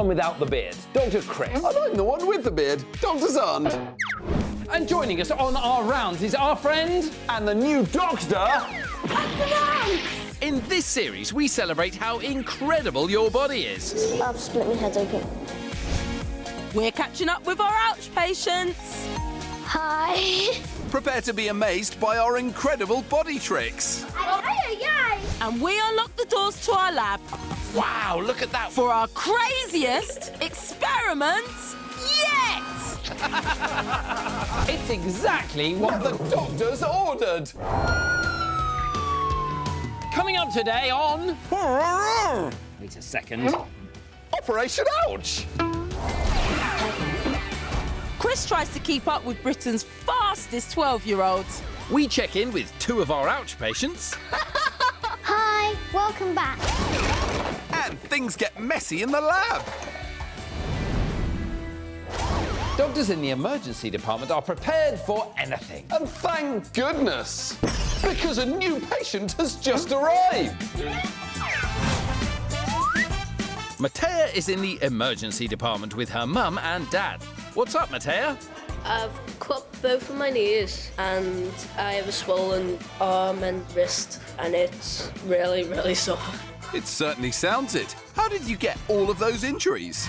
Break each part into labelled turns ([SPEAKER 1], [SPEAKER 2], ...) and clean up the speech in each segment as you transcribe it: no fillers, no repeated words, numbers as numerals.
[SPEAKER 1] one without the beard, Dr. Chris.
[SPEAKER 2] And I'm the one with the beard, Dr. Xand.
[SPEAKER 1] And joining us on our rounds is our friend
[SPEAKER 2] And the new doctor,
[SPEAKER 3] Dr. Ronx!
[SPEAKER 4] In this series, we celebrate how incredible your body is.
[SPEAKER 3] I've split my head open.
[SPEAKER 5] We're catching up with our ouch patients.
[SPEAKER 3] Hi.
[SPEAKER 4] Prepare to be amazed by our incredible body tricks.
[SPEAKER 5] And we unlock the doors to our lab
[SPEAKER 4] Wow, look at that.
[SPEAKER 5] for our craziest experiment yet!
[SPEAKER 1] It's exactly what
[SPEAKER 2] the doctor's ordered.
[SPEAKER 1] Coming up today on... Wait a second.
[SPEAKER 2] Operation Ouch.
[SPEAKER 5] Chris tries to keep up with Britain's fastest 12-year-olds.
[SPEAKER 4] We check in with 2 of our ouch patients,
[SPEAKER 3] Hi, welcome back.
[SPEAKER 4] and things get messy in the lab.
[SPEAKER 1] Doctors in the emergency department are prepared for anything.
[SPEAKER 2] And thank goodness, because a new patient has just arrived.
[SPEAKER 4] Matthea is in the emergency department with her mum and dad. What's up, Matthea?
[SPEAKER 6] I've cut both of my knees and I have a swollen arm and wrist and it's really, really sore.
[SPEAKER 4] It certainly sounds it. How did you get all of those injuries?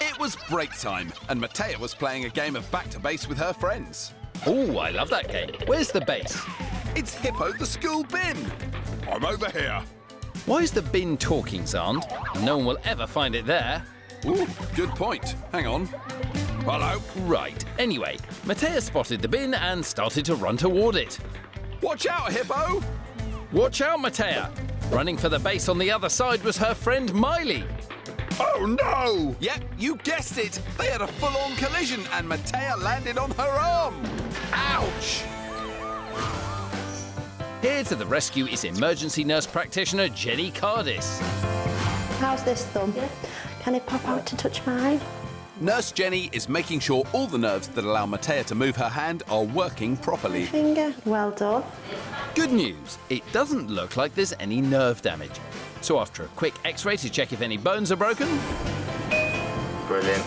[SPEAKER 4] It was break time, and Matthea was playing a game of back to base with her friends. Oh, I love that game. Where's the base? It's Hippo the school bin. I'm over here. Why is the bin talking, Xand? No one will ever find it there. Ooh, good point. Hang on. Hello. Right. Anyway, Matthea spotted the bin and started to run toward it. Watch out, Hippo! Watch out, Matthea! Running for the base on the other side was her friend Miley. Oh no! Yep, you guessed it. They had a full-on collision and Matthea landed on her arm. Ouch! Here to the rescue is emergency nurse practitioner Jenny Cardis.
[SPEAKER 7] How's this thumb? Can it pop out to touch mine?
[SPEAKER 4] Nurse Jenny is making sure all the nerves that allow Matthea to move her hand are working properly.
[SPEAKER 7] Finger, well done.
[SPEAKER 4] Good news, it doesn't look like there's any nerve damage. So after a quick x-ray to check if any bones are broken...
[SPEAKER 8] Brilliant.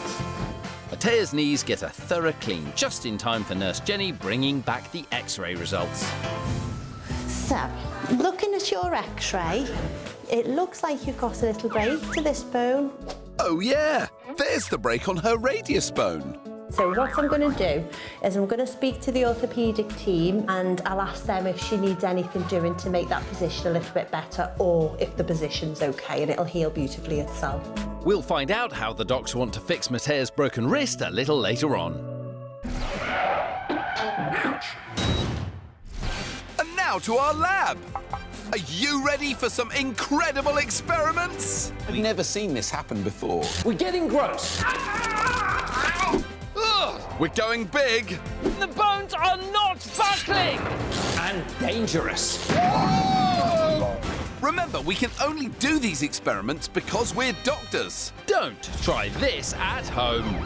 [SPEAKER 4] Matthea's knees get a thorough clean just in time for Nurse Jenny bringing back the x-ray results.
[SPEAKER 7] So, looking at your x-ray, it looks like you've got a little break to this bone.
[SPEAKER 4] Oh yeah, there's the break on her radius bone.
[SPEAKER 7] So what I'm going to do is I'm going to speak to the orthopaedic team and I'll ask them if she needs anything doing to make that position a little bit better or if the position's okay and it'll heal beautifully itself.
[SPEAKER 4] We'll find out how the docs want to fix Mattea's broken wrist a little later on. Ouch. And now to our lab. Are you ready for some incredible experiments?
[SPEAKER 2] I've never seen this happen before.
[SPEAKER 1] We're getting gross.
[SPEAKER 4] We're going big.
[SPEAKER 1] The bones are not buckling. And dangerous.
[SPEAKER 4] Remember, we can only do these experiments because we're doctors. Don't try this at home.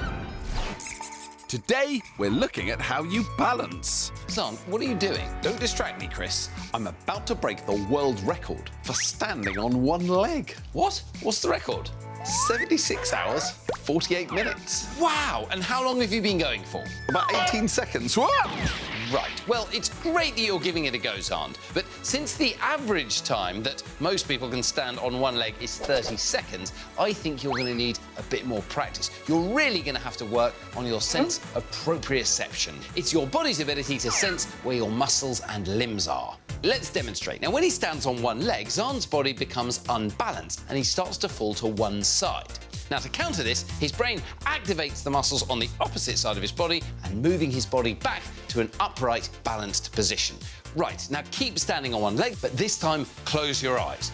[SPEAKER 4] Today, we're looking at how you balance.
[SPEAKER 2] Xand, what are you doing? Don't distract me, Chris. I'm about to break the world record for standing on one leg. What? What's the record? 76 hours, 48 minutes.
[SPEAKER 1] Wow, and how long have you been going for?
[SPEAKER 2] About 18 seconds. What?
[SPEAKER 1] Right, well, it's great that you're giving it a go, Xand, but since the average time that most people can stand on one leg is 30 seconds, I think you're going to need a bit more practice. You're really going to have to work on your sense of proprioception. It's your body's ability to sense where your muscles and limbs are. Let's demonstrate. Now, when he stands on one leg, Xand's body becomes unbalanced and he starts to fall to one side. Now, to counter this, his brain activates the muscles on the opposite side of his body and moving his body back to an upright, balanced position. Right, now keep standing on one leg, but this time close your eyes.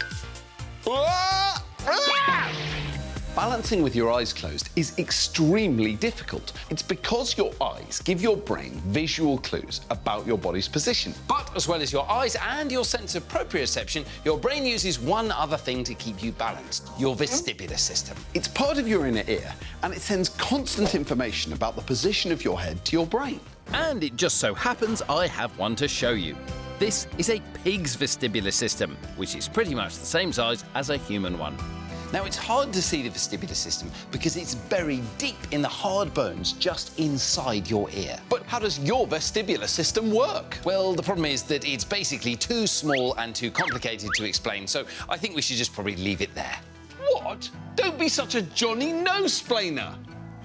[SPEAKER 2] Balancing with your eyes closed is extremely difficult. It's because your eyes give your brain visual clues about your body's position.
[SPEAKER 1] But as well as your eyes and your sense of proprioception, your brain uses one other thing to keep you balanced, your vestibular system.
[SPEAKER 2] It's part of your inner ear, and it sends constant information about the position of your head to your brain.
[SPEAKER 4] And it just so happens I have one to show you. This is a pig's vestibular system, which is pretty much the same size as a human one.
[SPEAKER 1] Now, it's hard to see the vestibular system because it's buried deep in the hard bones just inside your ear.
[SPEAKER 2] But how does your vestibular system work?
[SPEAKER 1] Well, the problem is that it's basically too small and too complicated to explain, so I think we should just probably leave it there.
[SPEAKER 2] What? Don't be such a Johnny No-splainer.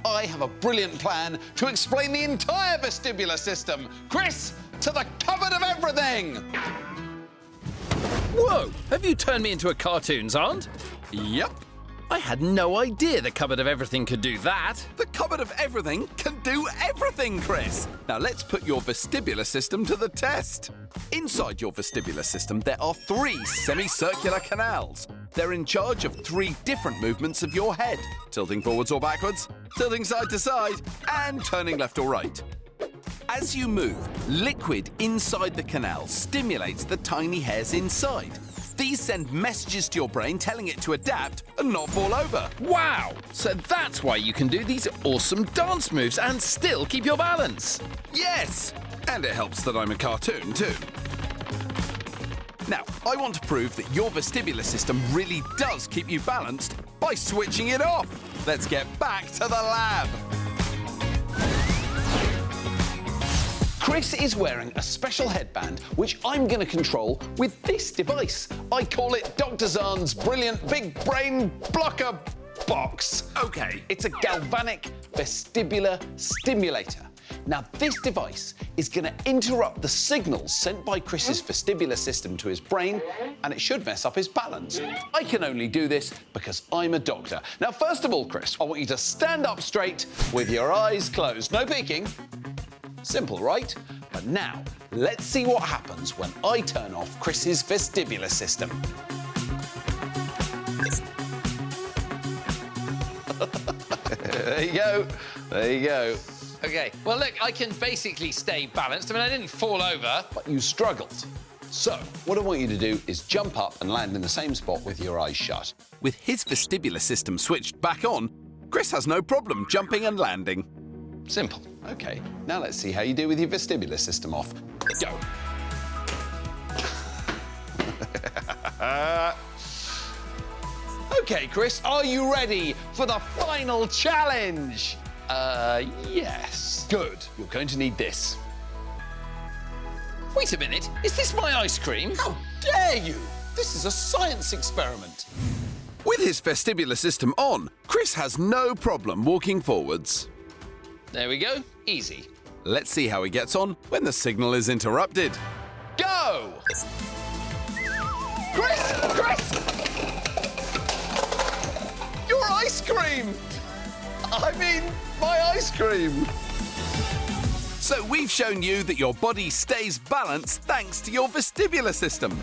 [SPEAKER 2] I have a brilliant plan to explain the entire vestibular system. Chris, to the cupboard of everything!
[SPEAKER 4] Whoa! Have you turned me into a cartoon, Xand? Yep. I had no idea the cupboard of everything could do that. The cupboard of everything can do everything, Chris. Now let's put your vestibular system to the test. Inside your vestibular system, there are 3 semicircular canals. They're in charge of 3 different movements of your head. Tilting forwards or backwards, tilting side to side, and turning left or right. As you move, liquid inside the canal stimulates the tiny hairs inside. These send messages to your brain telling it to adapt and not fall over. Wow! So that's why you can do these awesome dance moves and still keep your balance.
[SPEAKER 2] Yes! And it helps that I'm a cartoon too. Now, I want to prove that your vestibular system really does keep you balanced by switching it off. Let's get back to the lab. Chris is wearing a special headband, which I'm going to control with this device. I call it Dr. Xand's brilliant big brain blocker box. OK, it's a galvanic vestibular stimulator. Now, this device is going to interrupt the signals sent by Chris's vestibular system to his brain, and it should mess up his balance. I can only do this because I'm a doctor. Now, first of all, Chris, I want you to stand up straight with your eyes closed. No peeking. Simple, right? But now, let's see what happens when I turn off Chris's vestibular system. There you go. There you go.
[SPEAKER 1] OK, well, look, I can basically stay balanced. I mean, I didn't fall over.
[SPEAKER 2] But you struggled. So, what I want you to do is jump up and land in the same spot with your eyes shut.
[SPEAKER 4] With his vestibular system switched back on, Chris has no problem jumping and landing.
[SPEAKER 1] Simple.
[SPEAKER 2] OK, now let's see how you do with your vestibular system off. Go. OK, Chris, are you ready for the final challenge? Yes. Good. You're going to need this.
[SPEAKER 1] Wait a minute, is this my ice cream?
[SPEAKER 2] How dare you? This is a science experiment.
[SPEAKER 4] With his vestibular system on, Chris has no problem walking forwards.
[SPEAKER 1] There we go. Easy.
[SPEAKER 4] Let's see how he gets on when the signal is interrupted.
[SPEAKER 2] Go! Chris! Chris! Your ice cream! I mean, my ice cream!
[SPEAKER 4] So we've shown you that your body stays balanced thanks to your vestibular system.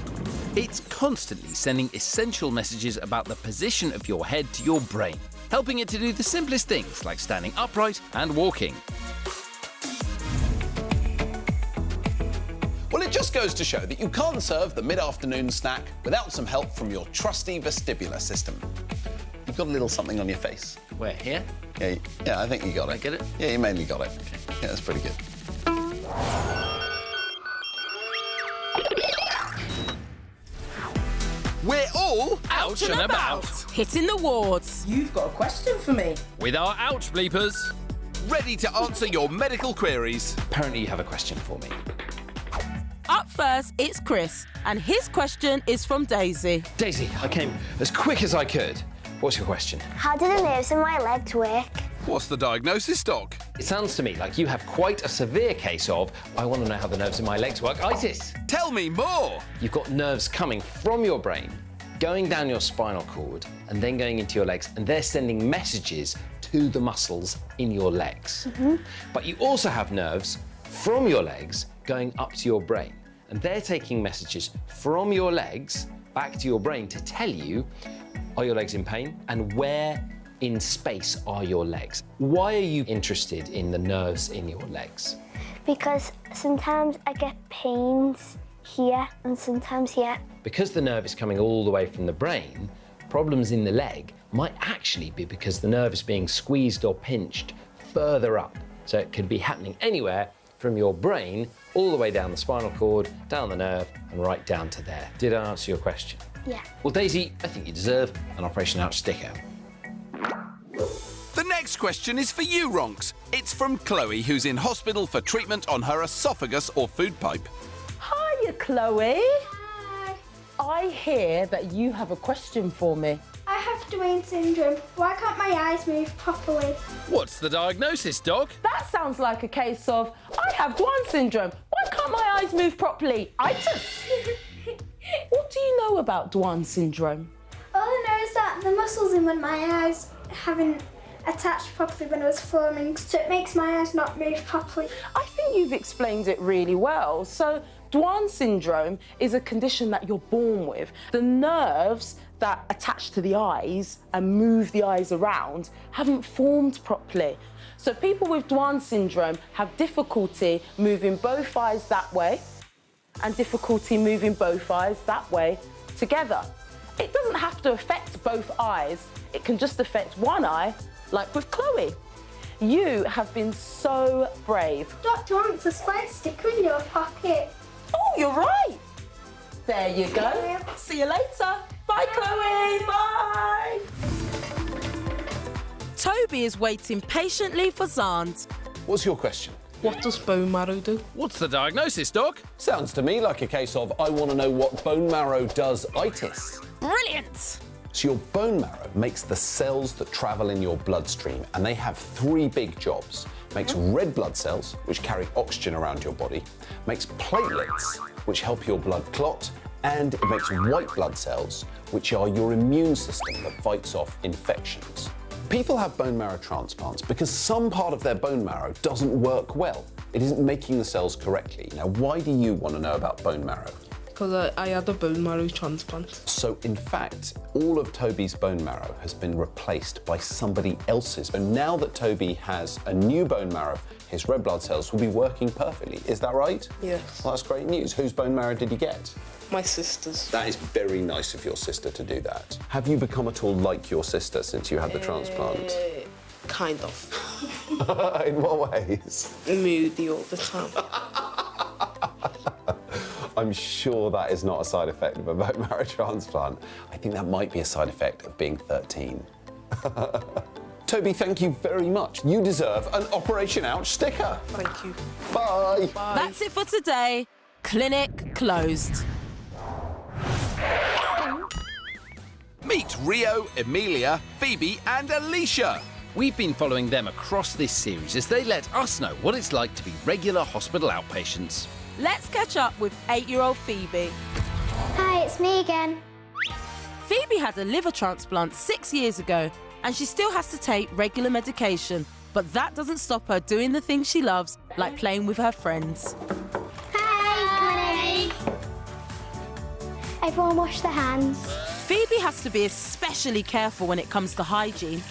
[SPEAKER 4] It's constantly sending essential messages about the position of your head to your brain, helping it to do the simplest things like standing upright and walking.
[SPEAKER 2] Well, it just goes to show that you can't serve the mid-afternoon snack without some help from your trusty vestibular system. You've got a little something on your face.
[SPEAKER 1] Where, here?
[SPEAKER 2] Yeah, I think you got it.
[SPEAKER 1] Did I get it?
[SPEAKER 2] Yeah, you mainly got it. Yeah, that's pretty good.
[SPEAKER 4] We're all
[SPEAKER 5] Out and about, hitting the wards.
[SPEAKER 9] You've got a question for me.
[SPEAKER 4] with our ouch bleepers, ready to answer your medical queries.
[SPEAKER 1] Apparently you have a question for me.
[SPEAKER 5] Up first, it's Chris, and his question is from Daisy.
[SPEAKER 1] Daisy, I came as quick as I could. What's your question?
[SPEAKER 3] How do the nerves in my legs work?
[SPEAKER 4] What's the diagnosis, Doc?
[SPEAKER 1] It sounds to me like you have quite a severe case of, I want to know how the nerves in my legs work, itis.
[SPEAKER 4] Tell me more.
[SPEAKER 1] You've got nerves coming from your brain, going down your spinal cord, and then going into your legs, and they're sending messages to the muscles in your legs. But you also have nerves from your legs going up to your brain, and they're taking messages from your legs back to your brain to tell you, are your legs in pain, and where in space are your legs? Why are you interested in the nerves in your legs?
[SPEAKER 3] Because sometimes I get pains here and sometimes here.
[SPEAKER 1] Because the nerve is coming all the way from the brain, problems in the leg might actually be because the nerve is being squeezed or pinched further up. So it could be happening anywhere from your brain all the way down the spinal cord, down the nerve, and right down to there. Did I answer your question?
[SPEAKER 3] Yeah.
[SPEAKER 1] Well, Daisy, I think you deserve an Operation Ouch sticker.
[SPEAKER 4] The next question is for you, Ronx. It's from Chloe, who's in hospital for treatment on her esophagus or food pipe.
[SPEAKER 5] Hiya, Chloe.
[SPEAKER 9] Hi.
[SPEAKER 5] I hear that you have a question for me.
[SPEAKER 9] I have Duane syndrome. Why can't my eyes move properly?
[SPEAKER 1] What's the diagnosis, Doc?
[SPEAKER 5] That sounds like a case of, I have Duane syndrome. Why can't my eyes move properly? Itis. What do you know about Duane syndrome?
[SPEAKER 9] All I know is that the muscles in one of my eyes haven't attached properly when I was forming, so it makes my eyes not move properly.
[SPEAKER 5] I think you've explained it really well. So Duane syndrome is a condition that you're born with. The nerves that attach to the eyes and move the eyes around haven't formed properly. So people with Duane syndrome have difficulty moving both eyes that way and difficulty moving both eyes that way together. It doesn't have to affect both eyes. It can just affect one eye, like with Chloe. You have been so brave.
[SPEAKER 9] Dr. Ronx, a spy sticker in your pocket.
[SPEAKER 5] Oh, you're right. There you go. See you later. Bye, Chloe. Bye. Toby is waiting patiently for Xand.
[SPEAKER 2] What's your question?
[SPEAKER 10] What does bone marrow do?
[SPEAKER 1] What's the diagnosis, Doc?
[SPEAKER 2] Sounds to me like a case of I want to know what bone marrow does itis.
[SPEAKER 5] Brilliant.
[SPEAKER 2] So your bone marrow makes the cells that travel in your bloodstream, and they have three big jobs. Makes red blood cells, which carry oxygen around your body, makes platelets, which help your blood clot, and it makes white blood cells, which are your immune system that fights off infections. People have bone marrow transplants because some part of their bone marrow doesn't work well. It isn't making the cells correctly. Now, why do you want to know about bone marrow?
[SPEAKER 10] Because I had a bone marrow transplant.
[SPEAKER 2] So, in fact, all of Toby's bone marrow has been replaced by somebody else's. And now that Toby has a new bone marrow, his red blood cells will be working perfectly. Is that right?
[SPEAKER 10] Yes.
[SPEAKER 2] Well, that's great news. Whose bone marrow did he get?
[SPEAKER 10] My sister's.
[SPEAKER 2] That is very nice of your sister to do that. Have you become at all like your sister since you had the transplant?
[SPEAKER 10] Kind of.
[SPEAKER 2] In what ways?
[SPEAKER 10] Moody all the time.
[SPEAKER 2] I'm sure that is not a side effect of a bone marrow transplant. I think that might be a side effect of being 13. Toby, thank you very much. You deserve an Operation Ouch sticker.
[SPEAKER 10] Thank you.
[SPEAKER 2] Bye.
[SPEAKER 10] Bye.
[SPEAKER 5] That's it for today. Clinic closed.
[SPEAKER 4] Meet Rio, Emilia, Phoebe and Alicia.
[SPEAKER 1] We've been following them across this series as they let us know what it's like to be regular hospital outpatients.
[SPEAKER 5] Let's catch up with 8-year-old Phoebe.
[SPEAKER 3] Hi, it's me again.
[SPEAKER 5] Phoebe had a liver transplant 6 years ago and she still has to take regular medication, but that doesn't stop her doing the things she loves, like playing with her friends.
[SPEAKER 3] Hi, come on in. Everyone wash their hands.
[SPEAKER 5] Phoebe has to be especially careful when it comes to hygiene.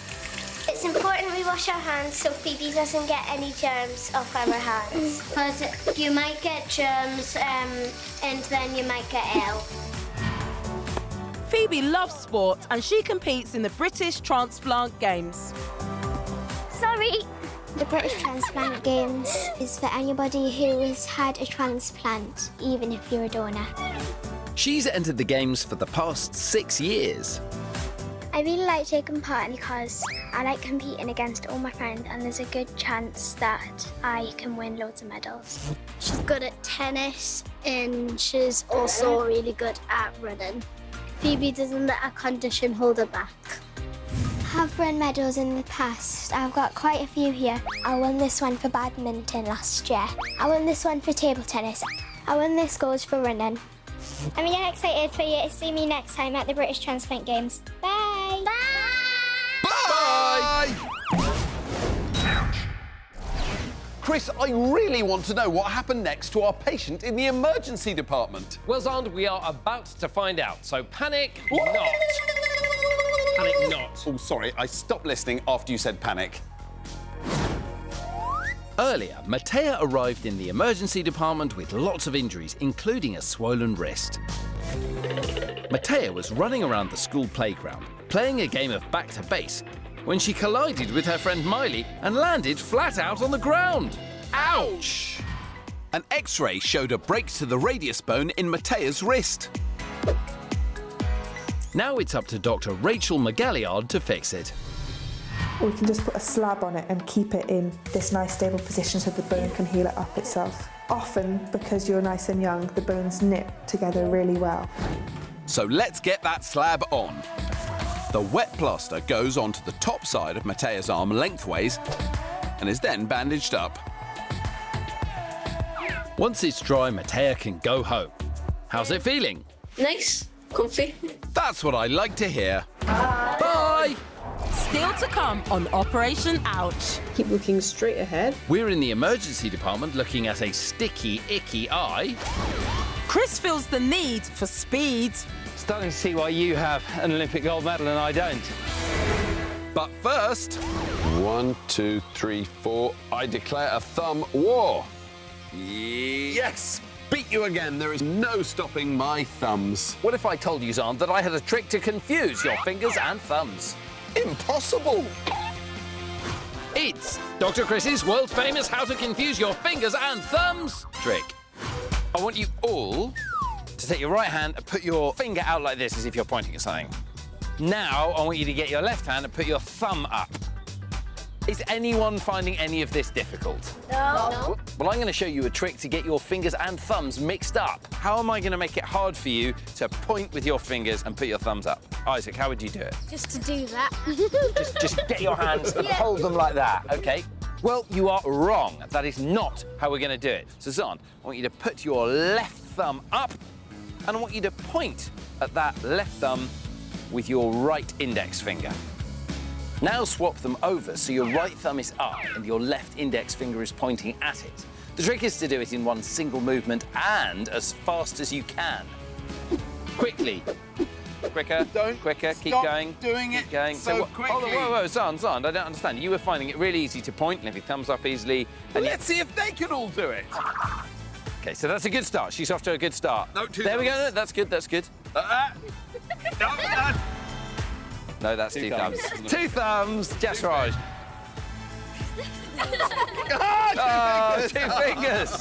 [SPEAKER 3] It's important we wash our hands so Phoebe doesn't get any germs off our hands. Because you might get germs and then you might get ill.
[SPEAKER 5] Phoebe loves sport and she competes in the British Transplant Games.
[SPEAKER 3] Sorry. The British Transplant Games is for anybody who has had a transplant, even if you're a donor.
[SPEAKER 1] She's entered the games for the past 6 years.
[SPEAKER 3] I really like taking part because I like competing against all my friends and there's a good chance that I can win loads of medals. She's good at tennis and she's also really good at running. Phoebe doesn't let her condition hold her back. I've won medals in the past. I've got quite a few here. I won this one for badminton last year. I won this one for table tennis. I won this gold for running. I'm really excited for you to see me next time at the British Transplant Games. Bye!
[SPEAKER 4] Bye!
[SPEAKER 2] Chris, I really want to know what happened next to our patient in the emergency department.
[SPEAKER 11] Well, Xand, we are about to find out, so panic not. Panic not.
[SPEAKER 2] Oh, sorry, I stopped listening after you said panic.
[SPEAKER 1] Earlier, Matthea arrived in the emergency department with lots of injuries, including a swollen wrist. Matthea was running around the school playground, playing a game of back to base, when she collided with her friend Miley and landed flat out on the ground.
[SPEAKER 4] Ouch! An X-ray showed a break to the radius bone in Mattea's wrist. Now it's up to Dr. Rachel McCallin to fix it.
[SPEAKER 12] Or we can just put a slab on it and keep it in this nice stable position so the bone can heal it up itself. Often, because you're nice and young, the bones knit together really well.
[SPEAKER 4] So let's get that slab on. The wet plaster goes onto the top side of Matthea's arm lengthways and is then bandaged up. Once it's dry, Matthea can go home. How's it feeling?
[SPEAKER 6] Nice, comfy.
[SPEAKER 4] That's what I like to hear. Bye!
[SPEAKER 13] Still to come on Operation Ouch.
[SPEAKER 10] Keep looking straight ahead.
[SPEAKER 4] We're in the emergency department looking at a sticky, icky eye.
[SPEAKER 13] Chris feels the need for speed.
[SPEAKER 14] Starting to see why you have an Olympic gold medal and I don't.
[SPEAKER 4] But first...
[SPEAKER 2] 1, 2, 3, 4. I declare a thumb war.
[SPEAKER 4] Yes! Beat you again. There is no stopping my thumbs.
[SPEAKER 1] What if I told you, Xand, that I had a trick to confuse your fingers and thumbs?
[SPEAKER 2] Impossible!
[SPEAKER 1] It's Dr. Chris's world-famous how to confuse your fingers and thumbs trick. I want you all to take your right hand and put your finger out like this as if you're pointing at something. Now, I want you to get your left hand and put your thumb up. Is anyone finding any of this difficult?
[SPEAKER 6] No.
[SPEAKER 1] Well, I'm going to show you a trick to get your fingers and thumbs mixed up. How am I going to make it hard for you to point with your fingers and put your thumbs up? Isaac, how would you do it?
[SPEAKER 3] Just to do that.
[SPEAKER 1] Just get your hands and hold them like that, OK? Well, you are wrong. That is not how we're going to do it. So, Xand, I want you to put your left thumb up, and I want you to point at that left thumb with your right index finger. Now swap them over so your right thumb is up and your left index finger is pointing at it. The trick is to do it in one single movement and as fast as you can. Quickly. Quicker, quicker, keep going.
[SPEAKER 4] Doing it
[SPEAKER 1] keep going.
[SPEAKER 4] so
[SPEAKER 1] quickly.
[SPEAKER 4] quickly.
[SPEAKER 1] Whoa, Xand, I don't understand. You were finding it really easy to point, lift your thumbs up easily. And
[SPEAKER 4] Let's see if they can all do it.
[SPEAKER 1] OK, so that's a good start. She's off to a good start.
[SPEAKER 4] No, two
[SPEAKER 1] there we go.
[SPEAKER 4] thumbs.
[SPEAKER 1] That's good, that's good. No, that's two thumbs. Two thumbs, just right. Two fingers.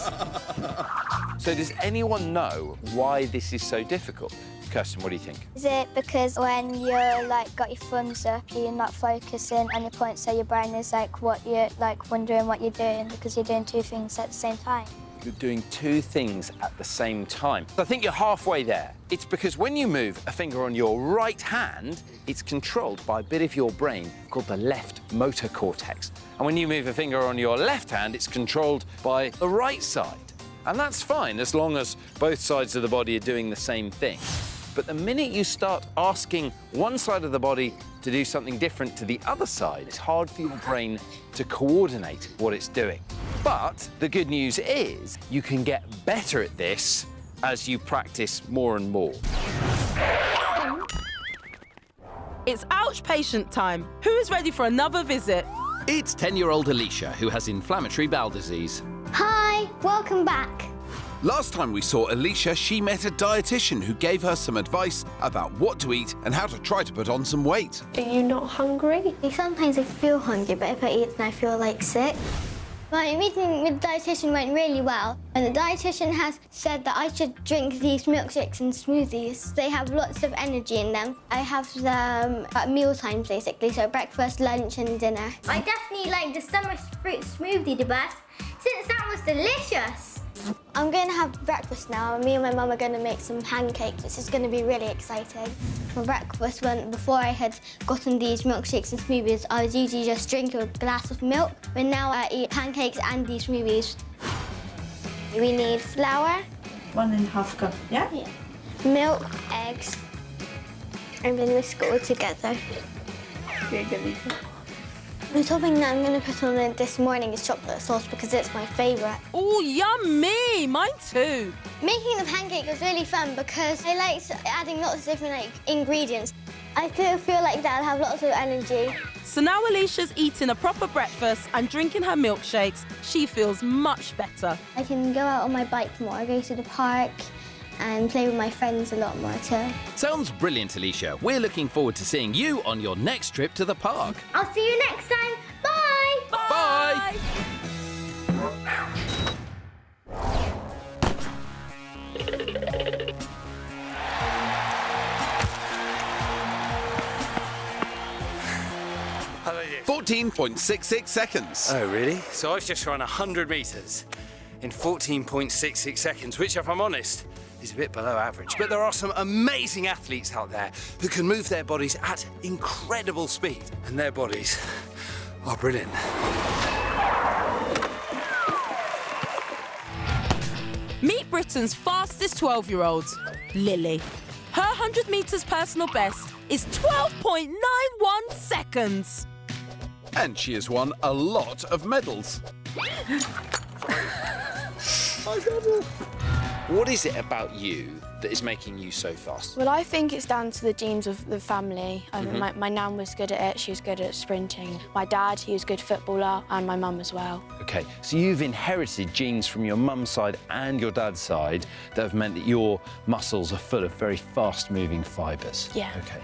[SPEAKER 1] So does anyone know why this is so difficult? Kirsten, what do you think?
[SPEAKER 3] Is it because when you're like got your thumbs up, you're not focusing on your point, so your brain is like what you're like wondering what you're doing because you're doing two things at the same time?
[SPEAKER 1] You're doing two things at the same time. I think you're halfway there. It's because when you move a finger on your right hand, it's controlled by a bit of your brain called the left motor cortex. And when you move a finger on your left hand, it's controlled by the right side. And that's fine as long as both sides of the body are doing the same thing. But the minute you start asking one side of the body to do something different to the other side, it's hard for your brain to coordinate what it's doing. But the good news is you can get better at this as you practice more and more.
[SPEAKER 13] It's Ouch patient time. Who is ready for another visit?
[SPEAKER 4] It's 10-year-old Alicia, who has inflammatory bowel disease.
[SPEAKER 3] Hi, welcome back.
[SPEAKER 4] Last time we saw Alicia, she met a dietitian who gave her some advice about what to eat and how to try to put on some weight.
[SPEAKER 9] Are you not hungry?
[SPEAKER 3] Sometimes I feel hungry, but if I eat, then I feel like sick. My meeting with the dietitian went really well, and the dietitian has said that I should drink these milkshakes and smoothies. They have lots of energy in them. I have them at meal times, basically, so breakfast, lunch and dinner. I definitely like the summer fruit smoothie the best, since that was delicious. I'm going to have breakfast now. Me and my mum are going to make some pancakes, which is going to be really exciting. For breakfast, before I had gotten these milkshakes and smoothies, I was usually just drinking a glass of milk, but now I eat pancakes and these smoothies. We need flour.
[SPEAKER 12] 1.5 cup, yeah?
[SPEAKER 3] Yeah. Milk, eggs, and then whisk it all together. The topping that I'm going to put on it this morning is chocolate sauce because it's my favourite.
[SPEAKER 13] Oh, yummy! Mine too.
[SPEAKER 3] Making the pancake was really fun because I liked adding lots of different ingredients. I feel like that I'll have lots of energy.
[SPEAKER 13] So now Alicia's eating a proper breakfast and drinking her milkshakes. She feels much better.
[SPEAKER 3] I can go out on my bike more, go to the park and play with my friends a lot more too.
[SPEAKER 4] Sounds brilliant, Alicia. We're looking forward to seeing you on your next trip to the park.
[SPEAKER 3] I'll see you next time. Bye!
[SPEAKER 4] Bye! 14.66 seconds.
[SPEAKER 14] Oh, really? So I've just run 100 metres in 14.66 seconds, which, if I'm honest, is a bit below average. But there are some amazing athletes out there who can move their bodies at incredible speed, and their bodies are brilliant.
[SPEAKER 13] Meet Britain's fastest 12-year-old, Lily. Her 100 metres personal best is 12.91 seconds.
[SPEAKER 4] And she has won a lot of medals.
[SPEAKER 1] What is it about you that is making you so fast?
[SPEAKER 15] Well, I think it's down to the genes of the family. My nan was good at it, she was good at sprinting. My dad, he was a good footballer, and my mum as well.
[SPEAKER 14] OK, so you've inherited genes from your mum's side and your dad's side that have meant that your muscles are full of very fast-moving fibres.
[SPEAKER 15] Yeah.
[SPEAKER 14] OK.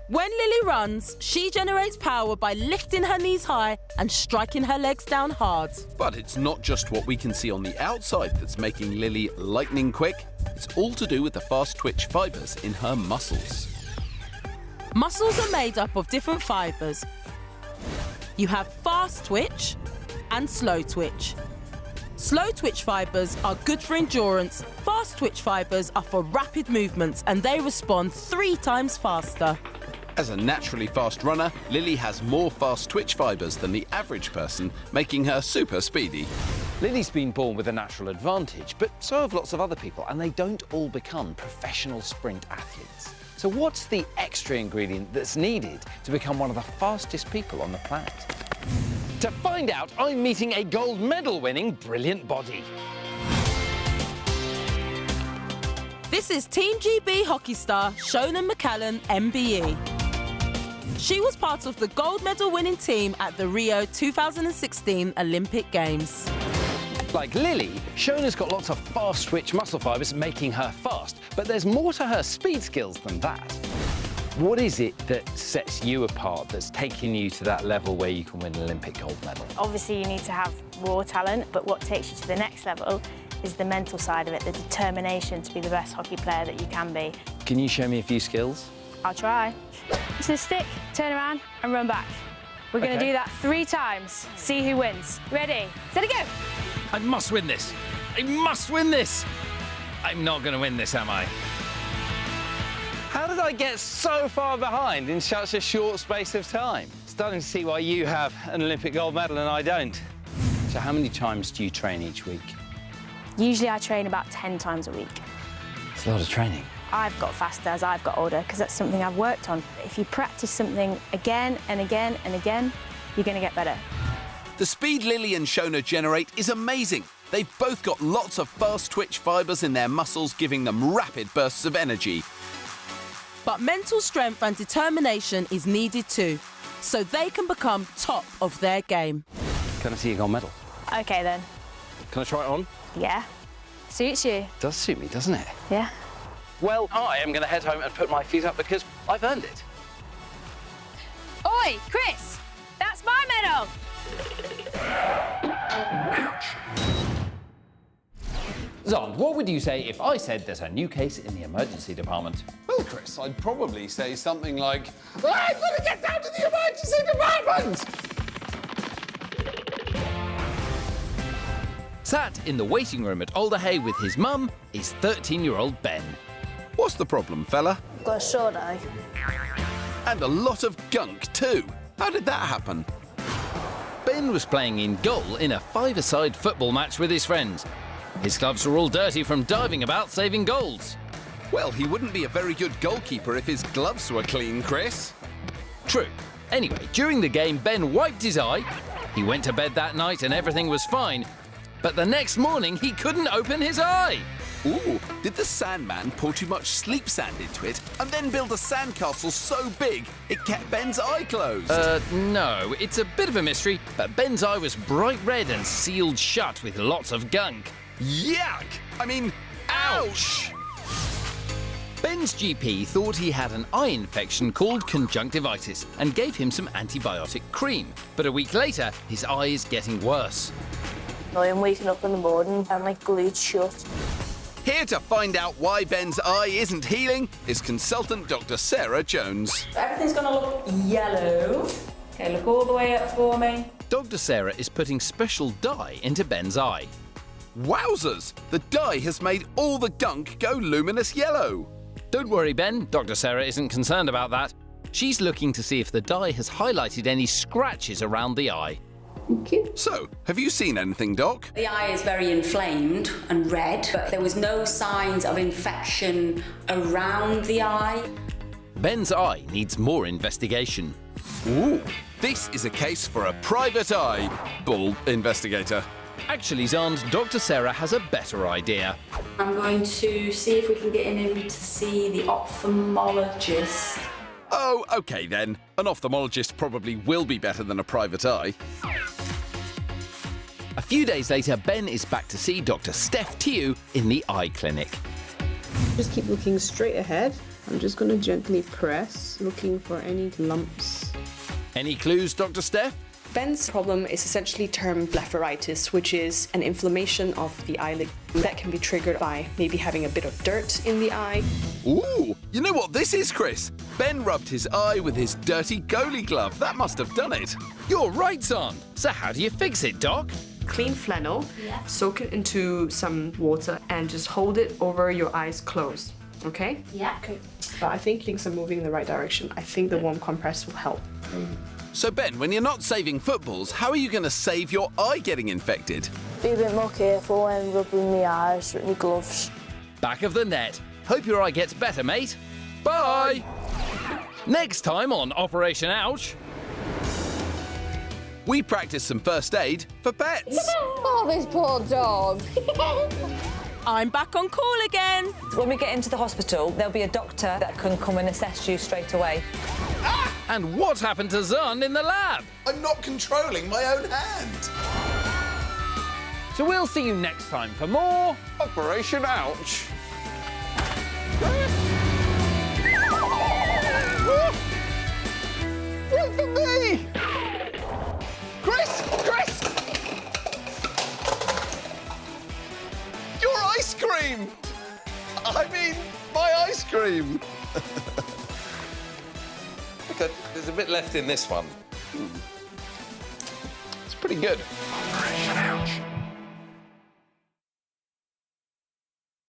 [SPEAKER 13] When Lily runs, she generates power by lifting her knees high and striking her legs down hard.
[SPEAKER 4] But it's not just what we can see on the outside that's making Lily lightning quick. It's all to do with the fast twitch fibres in her muscles.
[SPEAKER 13] Muscles are made up of different fibres. You have fast twitch and slow twitch. Slow twitch fibres are good for endurance. Fast twitch fibres are for rapid movements, and they respond 3 times faster.
[SPEAKER 4] As a naturally fast runner, Lily has more fast twitch fibres than the average person, making her super speedy.
[SPEAKER 14] Lily's been born with a natural advantage, but so have lots of other people, and they don't all become professional sprint athletes. So what's the extra ingredient that's needed to become one of the fastest people on the planet? To find out, I'm meeting a gold medal-winning brilliant body.
[SPEAKER 13] This is Team GB hockey star Shona McCallin, MBE. She was part of the gold medal winning team at the Rio 2016 Olympic Games.
[SPEAKER 14] Like Lily, Shona's got lots of fast twitch muscle fibres making her fast, but there's more to her speed skills than that. What is it that sets you apart, that's taking you to that level where you can win an Olympic gold medal?
[SPEAKER 16] Obviously you need to have raw talent, but what takes you to the next level is the mental side of it, the determination to be the best hockey player that you can be.
[SPEAKER 14] Can you show me a few skills?
[SPEAKER 16] I'll try. It's a stick, turn around and run back. We're going to do that 3 times. See who wins. Ready, steady, go!
[SPEAKER 11] I must win this. I must win this. I'm not going to win this, am I?
[SPEAKER 14] How did I get so far behind in such a short space of time? Starting to see why you have an Olympic gold medal and I don't. So how many times do you train each week?
[SPEAKER 16] Usually I train about 10 times a week.
[SPEAKER 14] It's a lot of training.
[SPEAKER 16] I've got faster as I've got older because that's something I've worked on. If you practice something again and again and again, you're going to get better.
[SPEAKER 4] The speed Lily and Shona generate is amazing. They've both got lots of fast twitch fibres in their muscles, giving them rapid bursts of energy.
[SPEAKER 13] But mental strength and determination is needed too, so they can become top of their game.
[SPEAKER 14] Can I see your gold medal?
[SPEAKER 16] OK then.
[SPEAKER 14] Can I try it on?
[SPEAKER 16] Yeah. Suits you.
[SPEAKER 14] It does suit me, doesn't it?
[SPEAKER 16] Yeah.
[SPEAKER 14] Well, I am going to head home and put my feet up because I've earned it.
[SPEAKER 16] Oi, Chris! That's my medal!
[SPEAKER 14] Xand, what would you say if I said there's a new case in the emergency department?
[SPEAKER 2] Well, Chris, I'd probably say something like, I've got to get down to the emergency department!
[SPEAKER 11] Sat in the waiting room at Alderhay with his mum is 13-year-old Ben.
[SPEAKER 4] What's the problem, fella?
[SPEAKER 6] Got a sore eye.
[SPEAKER 4] And a lot of gunk too. How did that happen?
[SPEAKER 11] Ben was playing in goal in a 5-a-side football match with his friends. His gloves were all dirty from diving about saving goals.
[SPEAKER 4] Well, he wouldn't be a very good goalkeeper if his gloves were clean, Chris.
[SPEAKER 11] True. Anyway, during the game, Ben wiped his eye. He went to bed that night and everything was fine. But the next morning, he couldn't open his eye.
[SPEAKER 4] Ooh, did the Sandman pour too much sleep sand into it and then build a sandcastle so big it kept Ben's eye closed?
[SPEAKER 11] No, it's a bit of a mystery, but Ben's eye was bright red and sealed shut with lots of gunk.
[SPEAKER 4] Yuck! I mean, ouch!
[SPEAKER 11] Ben's GP thought he had an eye infection called conjunctivitis and gave him some antibiotic cream. But a week later, his eye is getting worse.
[SPEAKER 6] I'm waking up in the morning and like glued shut.
[SPEAKER 4] Here to find out why Ben's eye isn't healing is consultant Dr. Sarah Jones.
[SPEAKER 5] Everything's going to look yellow
[SPEAKER 17] Okay, look all the way up for me.
[SPEAKER 11] Dr. Sarah is putting special dye into Ben's eye.
[SPEAKER 4] Wowzers! The dye has made all the gunk go luminous yellow.
[SPEAKER 11] Don't worry, Ben. Dr. Sarah isn't concerned about that. She's looking to see if the dye has highlighted any scratches around the eye.
[SPEAKER 10] Okay.
[SPEAKER 4] So, have you seen anything, Doc?
[SPEAKER 17] The eye is very inflamed and red, but there was no signs of infection around the eye.
[SPEAKER 11] Ben's eye needs more investigation.
[SPEAKER 4] Ooh, this is a case for a private eye ball investigator.
[SPEAKER 11] Actually, Xand, Dr. Sarah has a better idea.
[SPEAKER 17] I'm going to see if we can get in to see the ophthalmologist.
[SPEAKER 4] Oh, OK then. An ophthalmologist probably will be better than a private eye.
[SPEAKER 11] A few days later, Ben is back to see Dr. Steph Tew in the eye clinic.
[SPEAKER 10] Just keep looking straight ahead. I'm just going to gently press, looking for any lumps.
[SPEAKER 11] Any clues, Dr. Steph?
[SPEAKER 18] Ben's problem is essentially termed blepharitis, which is an inflammation of the eyelid that can be triggered by maybe having a bit of dirt in the eye.
[SPEAKER 4] Ooh, you know what this is, Chris? Ben rubbed his eye with his dirty goalie glove. That must have done it.
[SPEAKER 11] You're right, Xand. So how do you fix it, Doc?
[SPEAKER 18] Clean flannel, soak it into some water and just hold it over your eyes closed, okay?
[SPEAKER 17] Yeah.
[SPEAKER 18] Okay. But I think things are moving in the right direction. I think the warm compress will help.
[SPEAKER 4] So, Ben, when you're not saving footballs, how are you going to save your eye getting infected?
[SPEAKER 15] Be a bit more careful when rubbing my eyes with my gloves.
[SPEAKER 11] Back of the net. Hope your eye gets better, mate. Bye! Next time on Operation Ouch.
[SPEAKER 4] We practice some first aid for pets.
[SPEAKER 19] Oh, this poor dog.
[SPEAKER 13] I'm back on call again.
[SPEAKER 20] When we get into the hospital, there'll be a doctor that can come and assess you straight away.
[SPEAKER 11] And what happened to Xand in the lab?
[SPEAKER 2] I'm not controlling my own hand.
[SPEAKER 11] So we'll see you next time for more
[SPEAKER 2] Operation Ouch. Wait for me! Chris! Chris! Your ice cream! I mean, my ice cream!
[SPEAKER 1] Okay, there's a bit left in this one. It's pretty good.